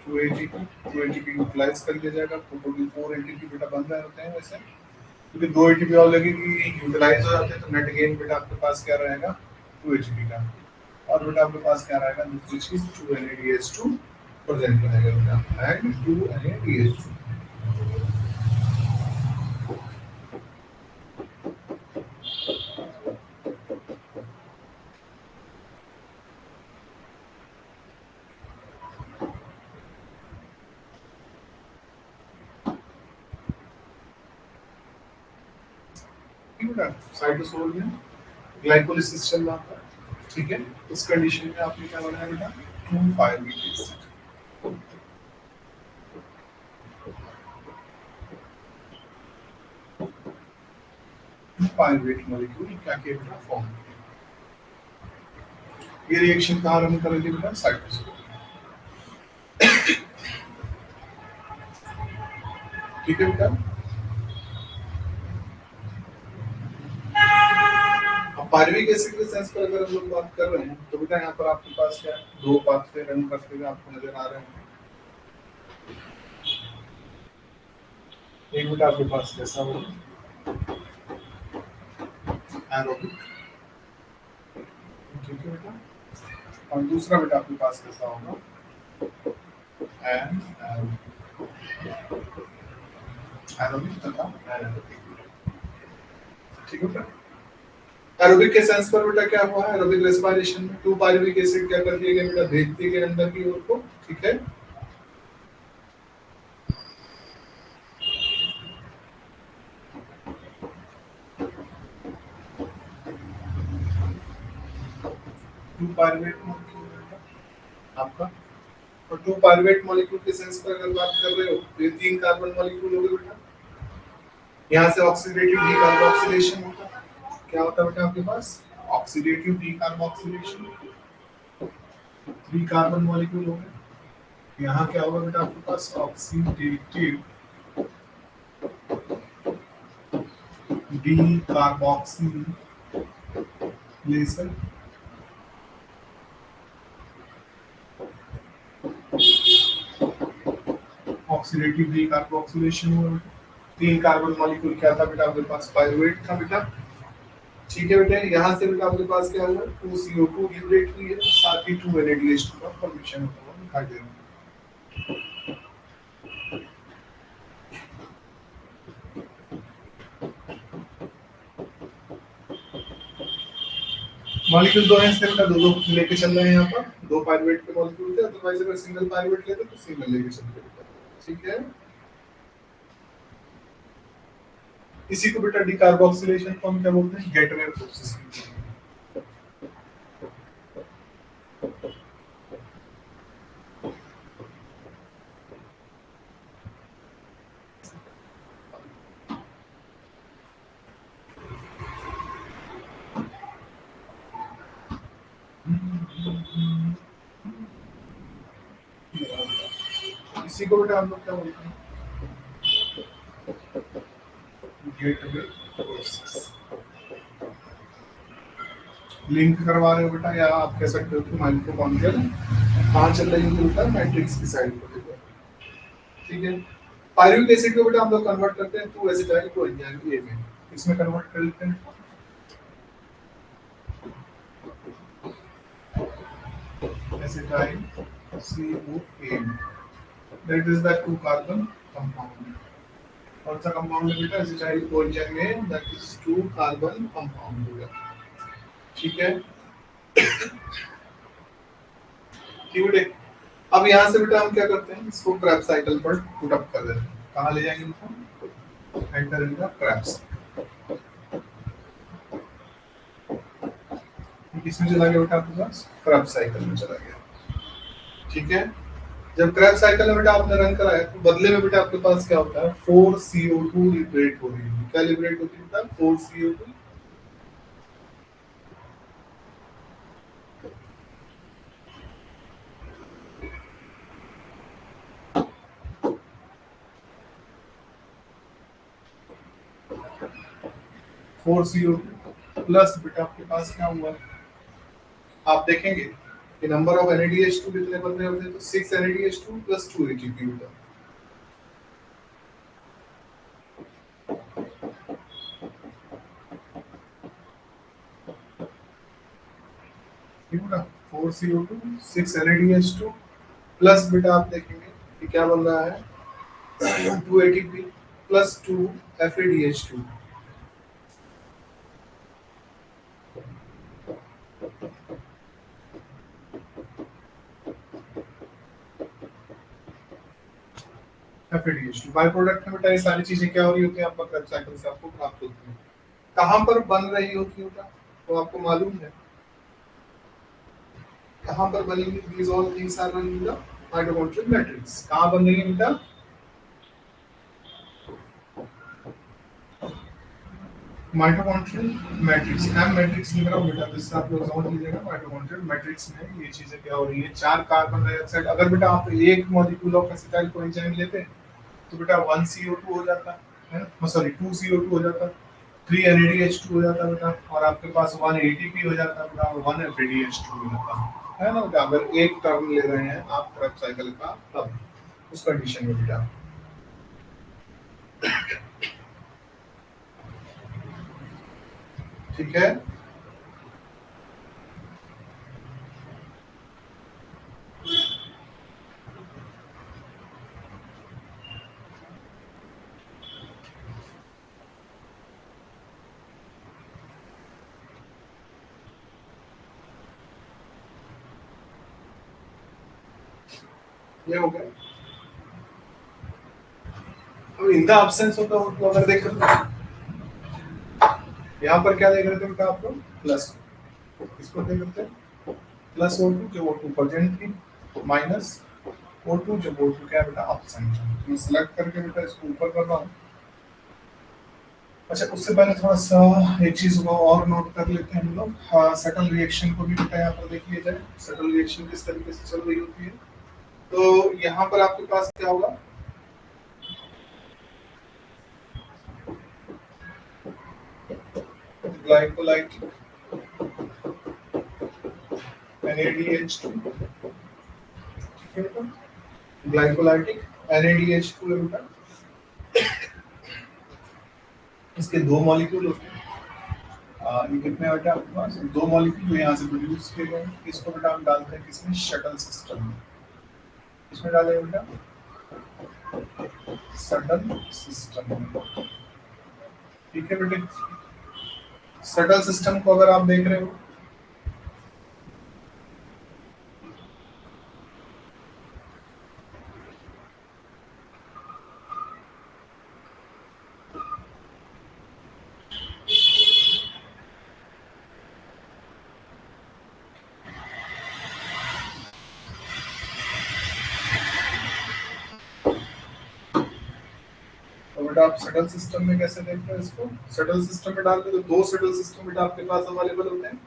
2 एटीपी। 2 एटीपी यूटिलाइज कर लिया जाएगा, तो टोटल 4 एटीपी बेटा बन रहे होते हैं वैसे, क्योंकि 2 एटीपी और लगेगी, यूटिलाइज हो जाते हैं, तो नेट गेन बेटा आपके पास क्या रहेगा? 2 एटीपी का। और बेटा आपके पास क्या रहेगा? दूसरी चीज 2 NADH2 प्रेजेंट रहेगा बेटा, एंड 2 NADH2। साइटोसोल में ग्लाइकोलिसिस चल रहा था, ठीक है। इस कंडीशन में आपने क्या बनाया बेटा? 2,5 एसिड। पायरुवेट मॉलिक्यूल क्या किया बेटा फॉर्म किया। ये रिएक्शन कहाँ रन करेगी बेटा साइटोस्केलेटन। ठीक है बेटा। अब पायरुविक एसिड के सेंस पर अगर हम लोग बात कर रहे हैं तो बेटा यहाँ पर आपके पास क्या दो पाथवे रन करते हुए आपको नजर आ रहे हैं। एक बेटा आपके पास कैसा होगा एरोबिक, ठीक है बेटा, और दूसरा बेटा आपके पास कैसा होगा एरोबिक तथा एनारोबिक, ठीक है बेटा। एरोबिक के सेंस पर बेटा क्या हुआ है एरोबिक रेस्पिरेशन में 2 पायरुविक एसिड क्या कर दिए गए बेटा भेजते गए अंदर की ओर को, ठीक है। टू पायरुवेट मॉलिक्यूल आपका, और 2 पायरुवेट मॉलिक्यूल के सेंस पर अगर बात कर रहे हो तो ये 3 कार्बन मॉलिक्यूल हो गए बेटा। यहाँ से ऑक्सीडेटिव डीकार्बोक्सिलेशन होता है, क्या होता है बेटा आपके पास ऑक्सीडेटिव डीकार्बोक्सिलेशन, 3 कार्बन मॉलिक्यूल हो गए। यहाँ क्या होगा बेटा आपके पास ऑक्सीडेटिव डीकार्बोक्सिलेशन, ऑक्सीडेटिव डीकार्बोक्सिलेशन हुआ बेटा। 3 कार्बन मॉलिक्यूल क्या था बेटा आपके पास पायरुवेट था बेटा, ठीक है बेटा। यहाँ से बेटा आपके पास क्या हुआ 2CO2 लिबरेट हुई है, साथ ही 2 NADH2 का फॉर्मेशन होता हुआ दिखाई दे रहा है। मॉलिक्यूल दो हैं इसलिए बेटा दो दो लेके चल रहे हैं यहाँ पर, 2 पायरुवेट के मॉलिक्यूल थे, अदरवाइज अगर सिंगल पायरुवेट लेते तो सिंगल लेके चलते बेटा, ठीक है। इसी को बेटा डीकार्बोक्सिलेशन को हम क्या बोलते हैं गेटवे प्रोसेस। इसी को बेटा हम लोग क्या बोलते हैं गेटवे प्रोसेस। लिंक करवा रहे हो बेटा या आप कह सकते हो कि माइटोकॉन्ड्रिया कहाँ चल रही है बेटा मैट्रिक्स की साइड पर, ठीक है। पायरुविक एसिड को बेटा हम लोग कन्वर्ट करते हैं 2 एसिटाइल कोएंजाइम ए में, इसमें कन्वर्ट कर लेते हैं acetyl COA, that is the 2 carbon compound. कौन सा कंपाउंड है बेटा एसिटाइल कोएंजाइम में, दैट इज 2 कार्बन कंपाउंड होगा, ठीक है। ठीक है। अब यहाँ से बेटा हम क्या करते हैं इसको क्रैब साइकिल पर पुट अप कर देते हैं, कहाँ ले जाएंगे इसको एंटर इन द क्रैब्स, किसमें चला गया बेटा आपके पास क्रैब साइकिल में चला गया, ठीक है। जब क्रैब साइकिल में बेटा आपने रन कराया तो बदले में बेटा आपके पास क्या होता है 4CO2 लिबरेट हो रही है, क्या लिबरेट होती है बेटा 4CO2, प्लस बेटा आपके पास क्या हुआ आप देखेंगे कि नंबर ऑफ NADH2 कितने बन रहे होते हैं तो 6 NADH2 प्लस 2 ATP होता है, ठीक है ना 4CO2 6 NADH2 प्लस बेटा आप देखेंगे कि क्या बन रहा है 2 ATP plus 2 FADH2, FADH2 by product में बेटा ये सारी चीजें क्या हो रही होती है आपका क्रैब साइकिल से आपको प्राप्त होती है। कहाँ पर बन रही होती है तो आपको मालूम है कहाँ पर बनेंगे? these all things are running the mitochondrial matrix. कहाँ बनेंगे बेटा? माइटोकॉन्ड्रियल मैट्रिक्स, एम मैट्रिक्स लिख रहा हूँ बेटा, जिससे आप लोग समझ लीजिएगा। माइटोकॉन्ड्रियल मैट्रिक्स में ये चीजें क्या हो रही है? 4 कार्बन डाइऑक्साइड, अगर बेटा आप एक मॉलिक्यूल ऑफ एसिटाइल कोएंजाइम लेते तो बेटा 1 CO2 हो जाता है ना, सॉरी 2 CO2 हो जाता, 3 NADH2 हो जाता बेटा, और आपके पास 1 ATP हो जाता बेटा, और 1 FADH2 हो जाता है ना बेटा। अगर एक टर्म ले रहे हैं आप क्रेब्स साइकिल का, तब उस कंडीशन में बेटा। ठीक है, ये हो गया। अब in the absence of the, अगर देख यहाँ पर क्या देख रहे थे बेटा आप लोग? प्लस, इसको देख रहे थे प्लस O2 जो O2 प्रेजेंट थी, माइनस O2 जो O2 क्या बेटा एब्सेंट है। मैं सिलेक्ट करके बेटा इसको ऊपर कर रहा हूँ। अच्छा, उससे पहले थोड़ा सा एक चीज को और नोट कर लेते हैं हम लोग। हाँ, सटल रिएक्शन को भी बेटा यहाँ पर देख लिया जाए। सटल रिएक्शन किस तरीके से चल रही होती है? तो यहाँ पर आपके पास क्या होगा? ग्लाइकोलाइट NADH2, ठीक है बेटा, ग्लाइकोलाइटिक NADH2 है बेटा। इसके दो मॉलिक्यूल होते हैं। ये कितने बेटा आपके पास? दो मॉलिक्यूल यहाँ से प्रोड्यूस किए गए। इसको बेटा हम डालते हैं किसमें? शटल सिस्टम में। इसमें डालेंगे बेटा शटल सिस्टम में। ठीक है बेटे, शटल सिस्टम को अगर आप देख रहे हो, तो बेटा आप शटल सिस्टम में कैसे देखते हैं इसको? शटल सिस्टम में डालते तो दो शटल सिस्टम बेटा आपके पास अवेलेबल होते हैं।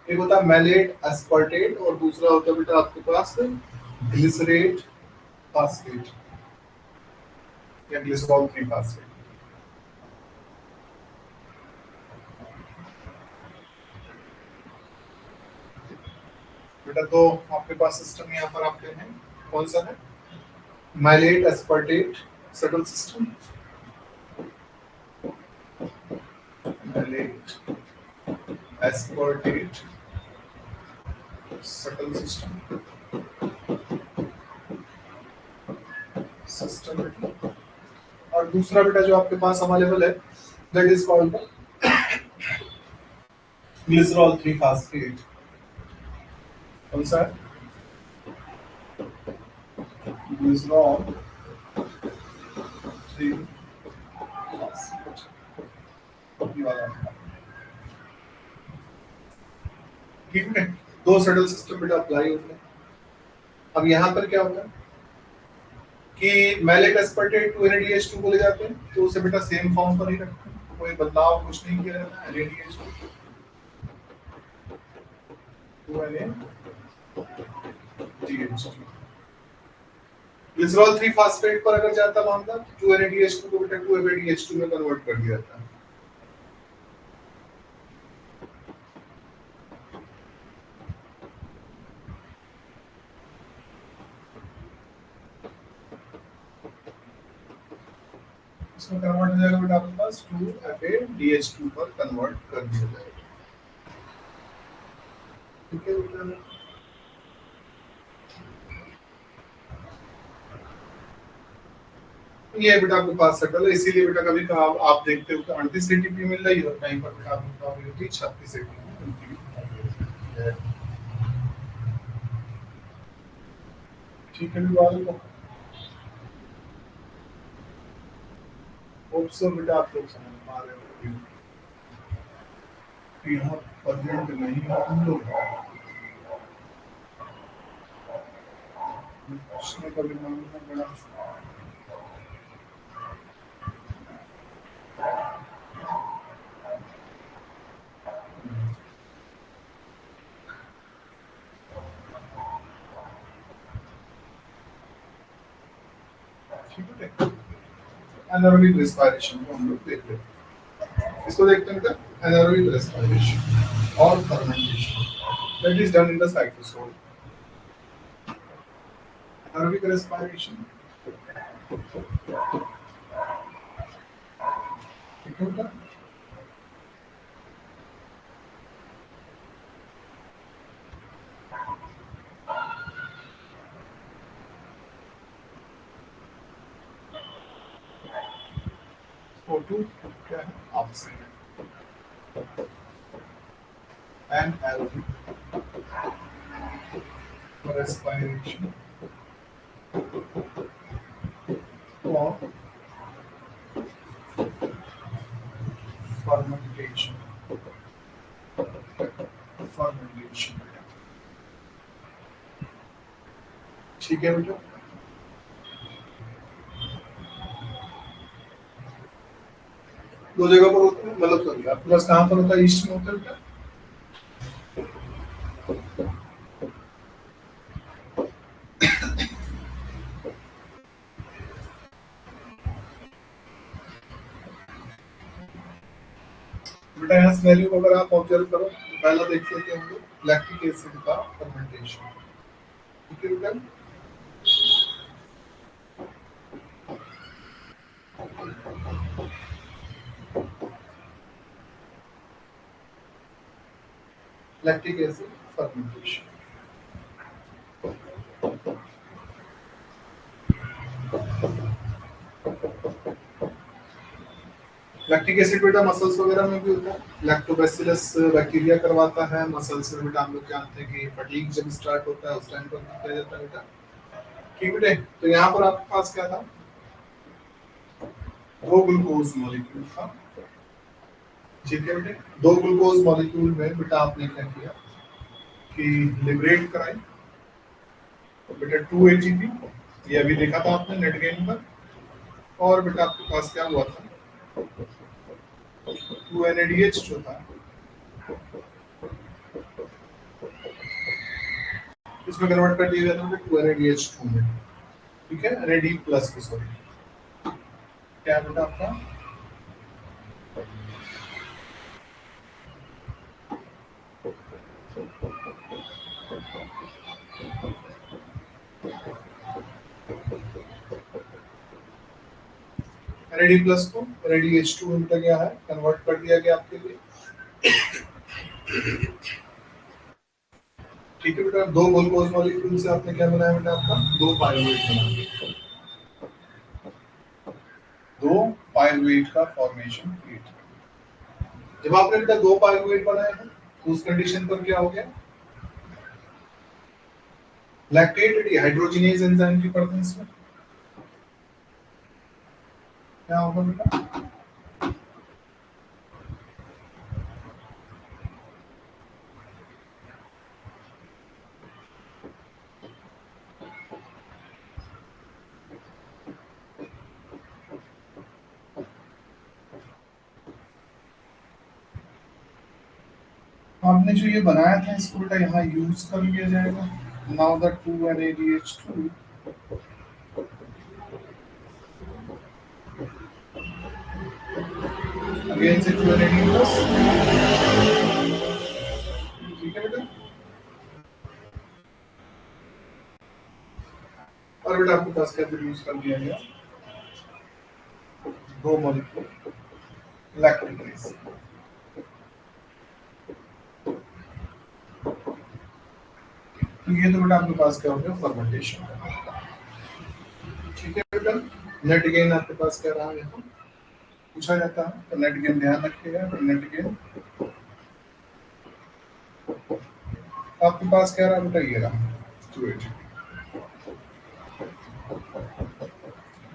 एक होता है मैलेट एस्पार्टेट, और दूसरा होता है बेटा आपके पास ग्लिसरेट फास्फेट या ग्लिसरॉल 3 फास्फेट। बेटा तो आपके पास सिस्टम यहाँ पर आपके हैं, कौन सा है? Malate aspartate shuttle system, malate aspartate shuttle system, system. और दूसरा बेटा जो आपके पास अवेलेबल है, that is called glycerol 3 phosphate. कौन सा है? ग्लिसरॉल 3 फास्फेट, ये वाला। ठीक है, दो शटल सिस्टम बेटा अप्लाई होते हैं। अब यहाँ पर क्या होता है कि मैलेट एस्पार्टेट 2 NADH2 को ले जाते हैं, तो उसे बेटा सेम फॉर्म पर ही रखते हैं, कोई बदलाव कुछ नहीं किया जाता है। NADH2 ग्लिसरॉल 3 फास्फेट पर अगर जाता मामला, 2 NADH2 को बेटा 2 FADH2 में कन्वर्ट कर दिया जाता है। इसमें कन्वर्ट हो जाएगा बेटा आपके पास 2 FADH2 पर कन्वर्ट कर दिया जाएगा। ठीक है बेटा, ये बेटा आपके पास सेटल है। इसीलिए बेटा कभी कभी आप देखते हो कि 38 ATP मिल रही है और कहीं पर बेटा आपको प्रॉब्लम होती है 36 ATP मिलती है। ठीक है विवाद को होप सो बेटा आप लोग समझ पा रहे हो कि यहाँ प्रेजेंट नहीं है हम लोग। उसने कभी मांगा बड़ा ठीक है। एनारोबिक रेस्पिरेशन को हम लोग देख लेते हैं। इसको देखते हैं बेटा, एनारोबिक रेस्पिरेशन और fermentation that is done in the cytosol. Anaerobic respiration ठीक है बेटा। O2 क्या है? Oxygen and aerobic respiration or fermentation. Fermentation ठीक है बेटा। दो जगह पर होता है, मतलब सॉरी आपके पास कहाँ पर होता है? ईस्ट में होता है बेटा। बेटा यहाँ स्मेलिंग अगर आप ऑब्जर्व करो तो पहला देख सकते हैं हम लोग लैक्टिक एसिड का फर्मेंटेशन। ठीक है बेटा। Lactic acid fermentation lactic acid बेटा मसल्स वगैरह में भी होता है। लैक्टोबैसिलस बैक्टीरिया करवाता है मसल्स में बेटा। हम लोग जानते हैं कि फटीग जब स्टार्ट होता है उस टाइम पर किया जाता है बेटा। ठीक बेटे। तो यहाँ पर आपके पास क्या था? दो ग्लूकोज मॉलिक्यूल था। ठीक है बेटे। दो ग्लूकोज मॉलिक्यूल में बेटा आपने क्या किया कि लिबरेट कराई तो बेटा 2 ATP, ये अभी देखा था आपने नेट गेन पर। और बेटा आपके पास क्या हुआ था? 2 NADH जो था इसमें कन्वर्ट कर दिया गया था 2 NADH2 में। ठीक है, NAD प्लस को सॉरी क्या बेटा आपका NAD प्लस को NADH2 में बेटा क्या है कन्वर्ट कर दिया गया आपके लिए। ठीक है बेटा। दो ग्लूकोज मॉलिक्यूल से आपने क्या बनाया बेटा? आपका दो पायरुवेट बनाया। दो पायरुवेट का फॉर्मेशन क्रिएट। जब आपने बेटा दो पायरुवेट बनाए हैं तो उस कंडीशन पर क्या हो गया? लैक्टेट डिहाइड्रोजिनेज एंजाइम की प्रेजेंस में क्या होगा बेटा? आपने जो ये बनाया था इसको बेटा यहाँ यूज कर लिया जाएगा। नाउ द 2 NADH2 अगेन से 2 NAD प्लस। ठीक है बेटा। और बेटा आपके पास क्या यूज कर दिया गया? दो मॉलिक्यूल लैक्टिक एसिड। तो ये तो बेटा आपके पास क्या हो गया? फर्मेंटेशन। ठीक है बेटा। नेट गेन आपके पास क्या रहा है? पूछा जाता है तो नेट गेन ध्यान रखिएगा। तो नेट गेन आपके पास क्या रहा बेटा? ये रहा 2 ATP।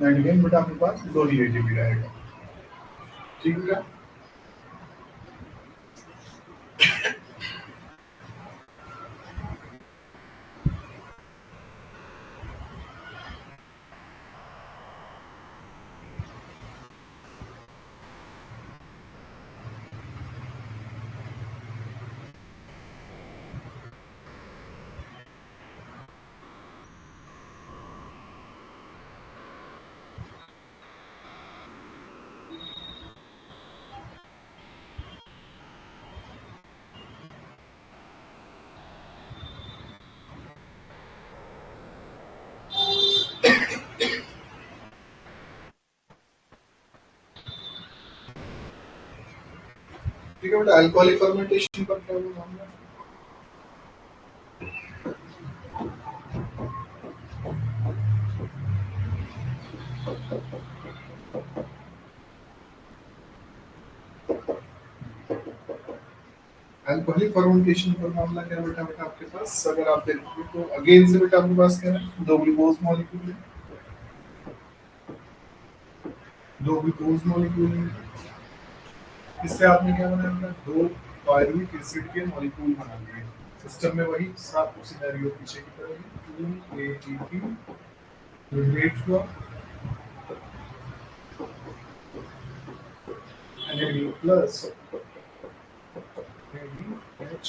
नेट गेन बेटा आपके पास 2 ATP रहेगा। ठीक है बेटा। ठीक है बेटा, अल्कोहलिक फर्मेंटेशन पर क्या बोला हमने? अल्कोहलिक फर्मेंटेशन पर मामला क्या बेटा बेटा आपके पास, अगर आप देखोगे तो अगेन से बेटा आपके पास क्या है, दो ग्लूकोज मॉलिक्यूल है, दो ग्लूकोज मॉलिक्यूल है। इससे आपने क्या बनाया बेटा, दो पायरुविक एसिड के मॉलिक्यूल बना लिए। सिस्टम में वही साफ सिनेरियो पीछे की तरह ही 2 ATP रिलेट हुआ Na प्लस NaDH,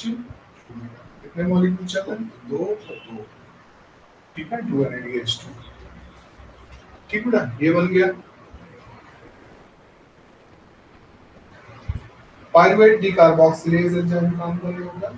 कितने मॉलिक्यूल चल रहे हैं, दो और दो, ठीक है, 2 NaDH2। ठीक बेटा, ये बन गया पायरुवेट डीकार्बोक्सिलेज एंजाइम काम करेगा।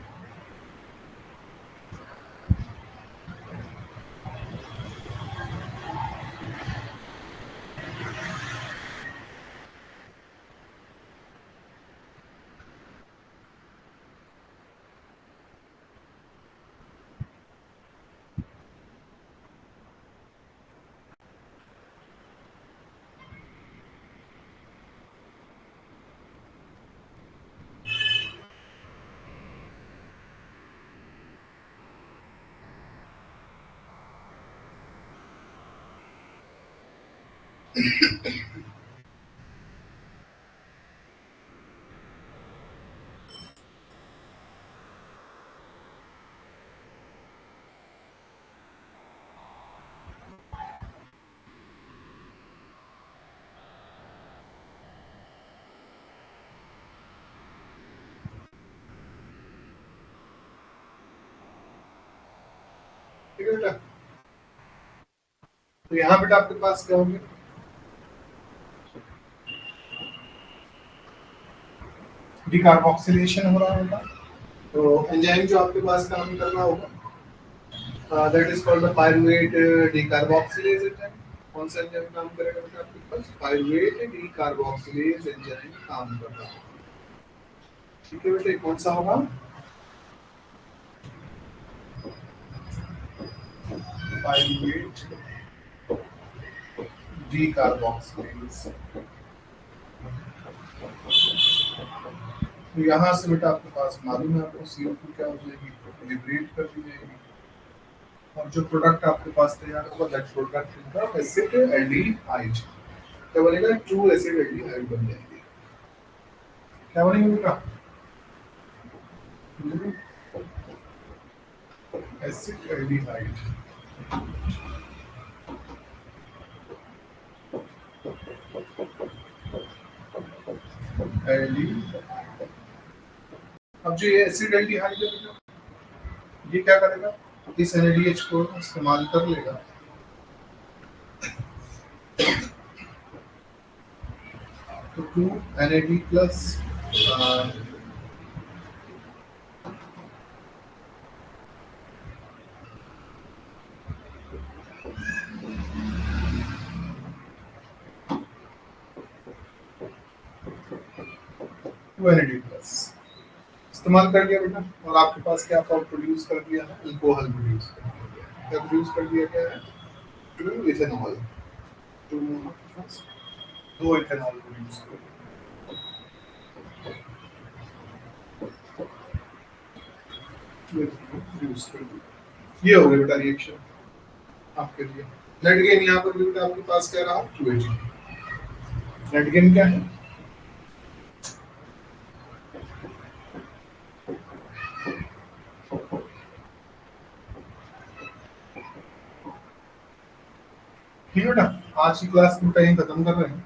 ठीक है बेटा, तो यहाँ बेटा आपके पास क्या होंगे, डिकार्बोक्सिलेशन हो रहा होगा। तो एंजाइम जो आपके पास काम करना होगा, that is called the pyruvate decarboxylase enzyme. कौन सा एंजाइम काम करेगा बेटा आपके पास, पायरुवेट डीकार्बोक्सिलेज एंजाइम काम कर रहा है। ठीक है बेटा, कौन सा होगा, पायरुवेट डीकार्बोक्सिलेज। तो यहाँ से बेटा आपके पास मालूम है आपको CO2 क्या हो जाएगी, लिबरेट कर दी जाएगी, और जो प्रोडक्ट आपके पास तैयार होगा that product is the acid aldehyde. क्या बनेगा, 2 एसिड एल्डिहाइड बन जाएंगे। क्या बनेगा बेटा, एसिड एल्डिहाइड। एल्डी, अब जो ये एसिड एल्डिहाइड है बेटा, ये क्या करेगा, इस NaDH को इस्तेमाल कर लेगा, तो 2 NAD प्लस 2 NAD प्लस इस्तेमाल कर दिया बेटा, और आपके पास क्या प्रोड्यूस कर दिया है, अल्कोहल प्रोड्यूस कर दिया। क्या प्रोड्यूस कर दिया गया है, 2 इथेनॉल, 2 दो इथेनॉल प्रोड्यूस कर दिया। प्रोड्यूस कर दिया, ये हो गया बेटा रिएक्शन आपके लिए। नेट गेन यहाँ पर बेटा आपके पास क्या रहा, 2 नेट गेन क्या है, ठीक है बेटा। आज की क्लास बेटा यहीं खत्म कर रहे हैं,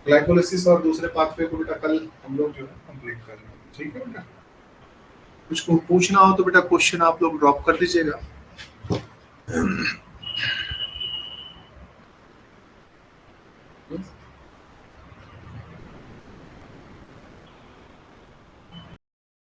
ग्लाइकोलिसिस और दूसरे पाथवे को बेटा कल हम लोग जो है कंप्लीट कर लेंगे। ठीक है बेटा, कुछ को पूछना हो तो बेटा क्वेश्चन आप लोग ड्रॉप कर दीजिएगा।